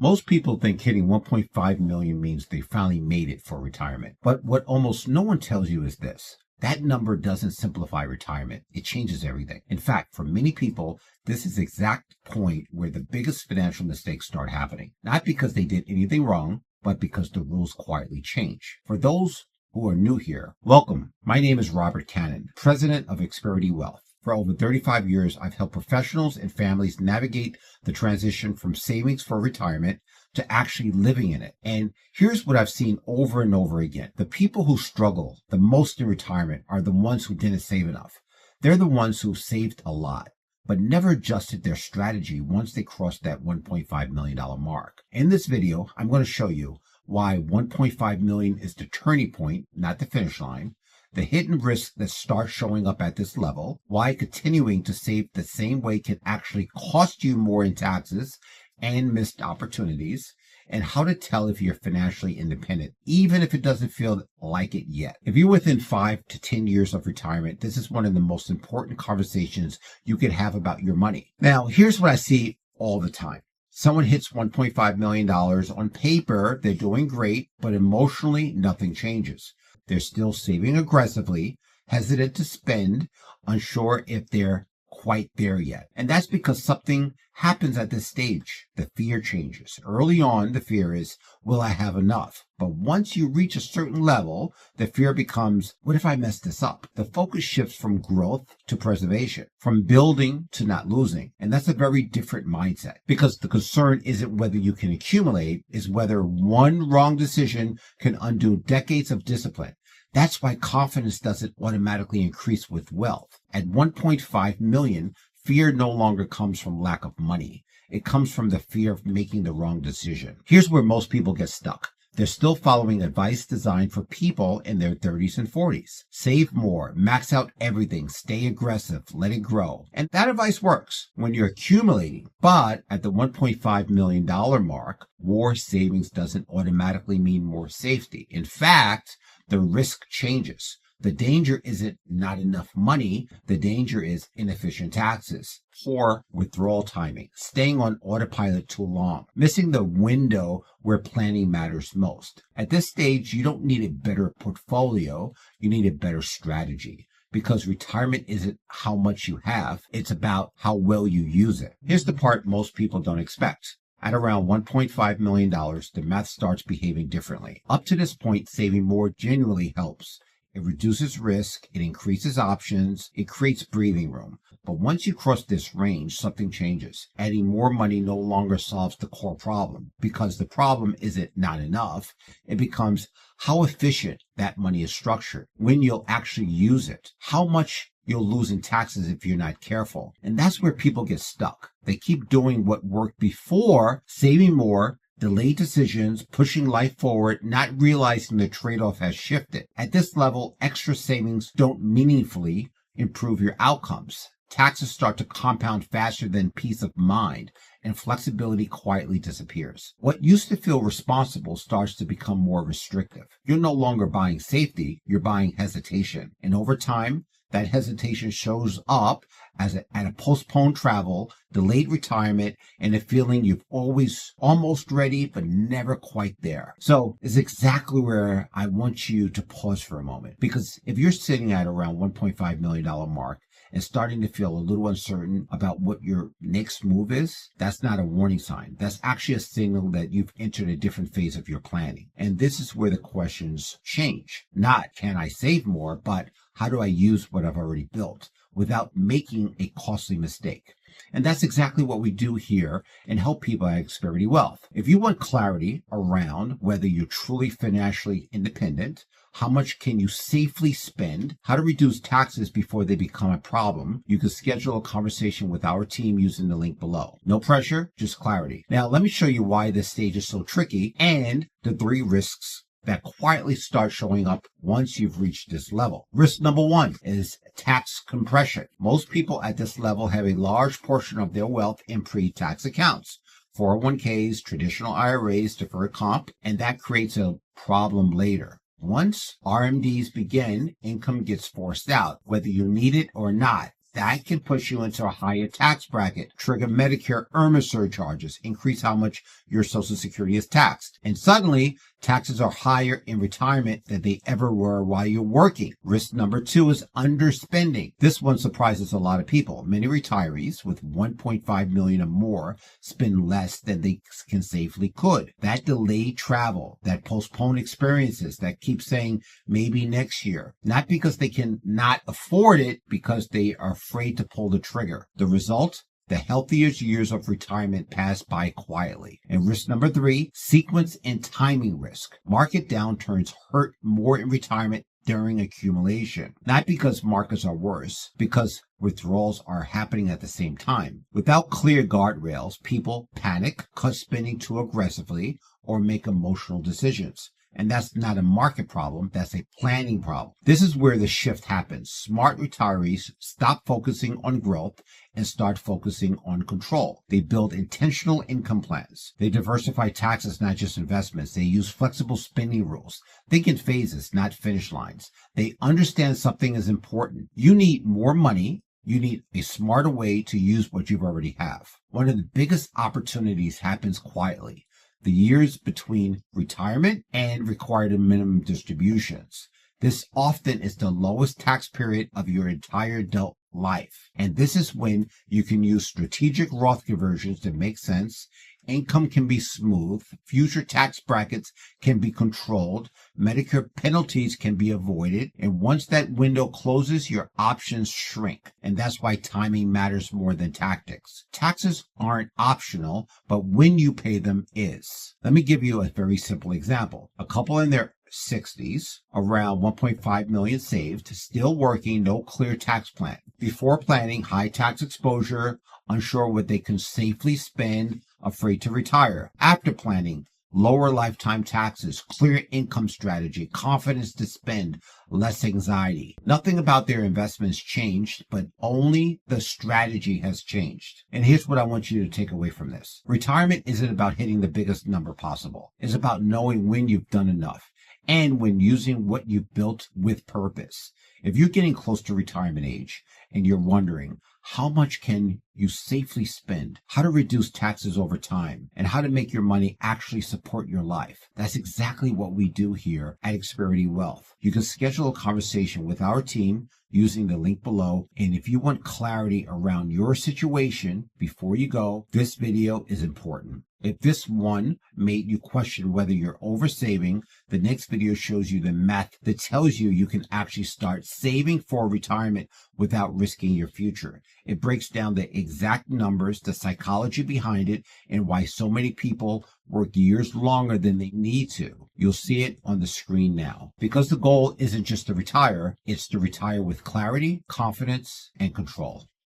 Most people think hitting 1.5 million means they finally made it for retirement. But what almost no one tells you is this. That number doesn't simplify retirement. It changes everything. In fact, for many people, this is the exact point where the biggest financial mistakes start happening. Not because they did anything wrong, but because the rules quietly change. For those who are new here, welcome. My name is Robert Cannon, president of Xperity Wealth. For over 35 years, I've helped professionals and families navigate the transition from savings for retirement to actually living in it. And here's what I've seen over and over again. The people who struggle the most in retirement are the ones who didn't save enough. They're the ones who saved a lot, but never adjusted their strategy once they crossed that $1.5 million mark. In this video, I'm going to show you why 1.5 million is the turning point, not the finish line, the hidden risks that start showing up at this level, why continuing to save the same way can actually cost you more in taxes and missed opportunities, and how to tell if you're financially independent, even if it doesn't feel like it yet. If you're within 5 to 10 years of retirement, this is one of the most important conversations you can have about your money. Now, here's what I see all the time. Someone hits $1.5 million on paper, they're doing great, but emotionally, nothing changes. They're still saving aggressively, hesitant to spend, unsure if they're quite there yet. And that's because something happens at this stage. The fear changes. Early on, the fear is, will I have enough? But once you reach a certain level, the fear becomes, what if I mess this up? The focus shifts from growth to preservation, from building to not losing. And that's a very different mindset, because the concern isn't whether you can accumulate, is whether one wrong decision can undo decades of discipline. That's why confidence doesn't automatically increase with wealth. At 1.5 million, fear no longer comes from lack of money. It comes from the fear of making the wrong decision. Here's where most people get stuck. They're still following advice designed for people in their 30s and 40s. Save more, max out everything, stay aggressive, let it grow. And that advice works when you're accumulating. But at the $1.5 million mark, more savings doesn't automatically mean more safety. In fact, the risk changes. The danger isn't not enough money. The danger is inefficient taxes, poor withdrawal timing, staying on autopilot too long, missing the window where planning matters most. At this stage, you don't need a better portfolio. You need a better strategy, because retirement isn't how much you have. It's about how well you use it. Here's the part most people don't expect. At around $1.5 million, the math starts behaving differently. Up to this point, saving more genuinely helps. It reduces risk, it increases options, it creates breathing room. But once you cross this range, something changes. Adding more money no longer solves the core problem, because the problem isn't not enough. It becomes how efficient that money is structured, when you'll actually use it, how much you'll lose in taxes if you're not careful. And that's where people get stuck. They keep doing what worked before, saving more, delayed decisions, pushing life forward, not realizing the trade-off has shifted. At this level, extra savings don't meaningfully improve your outcomes. Taxes start to compound faster than peace of mind, and flexibility quietly disappears. What used to feel responsible starts to become more restrictive. You're no longer buying safety, you're buying hesitation. And over time, that hesitation shows up as at a postponed travel, delayed retirement, and a feeling you've always almost ready, but never quite there. So it's exactly where I want you to pause for a moment. Because if you're sitting at around $1.5 million mark and starting to feel a little uncertain about what your next move is, that's not a warning sign. That's actually a signal that you've entered a different phase of your planning. And this is where the questions change. Not, can I save more, but how do I use what I've already built without making a costly mistake? And that's exactly what we do here and help people at Xperity Wealth. If you want clarity around whether you're truly financially independent, how much can you safely spend, how to reduce taxes before they become a problem, you can schedule a conversation with our team using the link below. No pressure, just clarity. Now, let me show you why this stage is so tricky and the 3 risks that quietly start showing up once you've reached this level. Risk number 1 is tax compression. Most people at this level have a large portion of their wealth in pre-tax accounts, 401ks, traditional IRAs, deferred comp, and that creates a problem later. Once RMDs begin, income gets forced out, whether you need it or not. that can push you into a higher tax bracket, trigger Medicare IRMA surcharges, increase how much your Social Security is taxed. And suddenly, taxes are higher in retirement than they ever were while you're working. Risk number 2 is underspending. This one surprises a lot of people. Many retirees with $1.5 million or more spend less than they can safely could. That delayed travel, that postponed experiences, that keep saying maybe next year. Not because they can not afford it, because they are afraid to pull the trigger. The result? The healthiest years of retirement pass by quietly. And risk number 3, sequence and timing risk. Market downturns hurt more in retirement during accumulation. Not because markets are worse, because withdrawals are happening at the same time. Without clear guardrails, people panic, cut spending too aggressively, or make emotional decisions. And that's not a market problem, that's a planning problem. This is where the shift happens. Smart retirees stop focusing on growth and start focusing on control. They build intentional income plans. They diversify taxes, not just investments. They use flexible spending rules. Think in phases, not finish lines. They understand something is important. You need more money. You need a smarter way to use what you already have. One of the biggest opportunities happens quietly. The years between retirement and required minimum distributions. This often is the lowest tax period of your entire adult life. And this is when you can use strategic Roth conversions that make sense. Income can be smooth. Future tax brackets can be controlled. Medicare penalties can be avoided. And once that window closes, your options shrink. And that's why timing matters more than tactics. Taxes aren't optional, but when you pay them is. Let me give you a very simple example. A couple in their 60s, around 1.5 million saved, still working, no clear tax plan. Before planning, high tax exposure, unsure what they can safely spend, afraid to retire. After planning, lower lifetime taxes, clear income strategy, confidence to spend, less anxiety. Nothing about their investments changed, but only the strategy has changed. And here's what I want you to take away from this. Retirement isn't about hitting the biggest number possible. It's about knowing when you've done enough and when using what you've built with purpose. If you're getting close to retirement age and you're wondering, how much can you safely spend, how to reduce taxes over time, and how to make your money actually support your life? That's exactly what we do here at Xperity Wealth. You can schedule a conversation with our team using the link below. And if you want clarity around your situation before you go, this video is important. If this one made you question whether you're oversaving, the next video shows you the math that tells you you can actually start saving for retirement without risking your future. It breaks down the exact numbers, the psychology behind it, and why so many people work years longer than they need to. You'll see it on the screen now. Because the goal isn't just to retire, it's to retire with clarity, confidence, and control.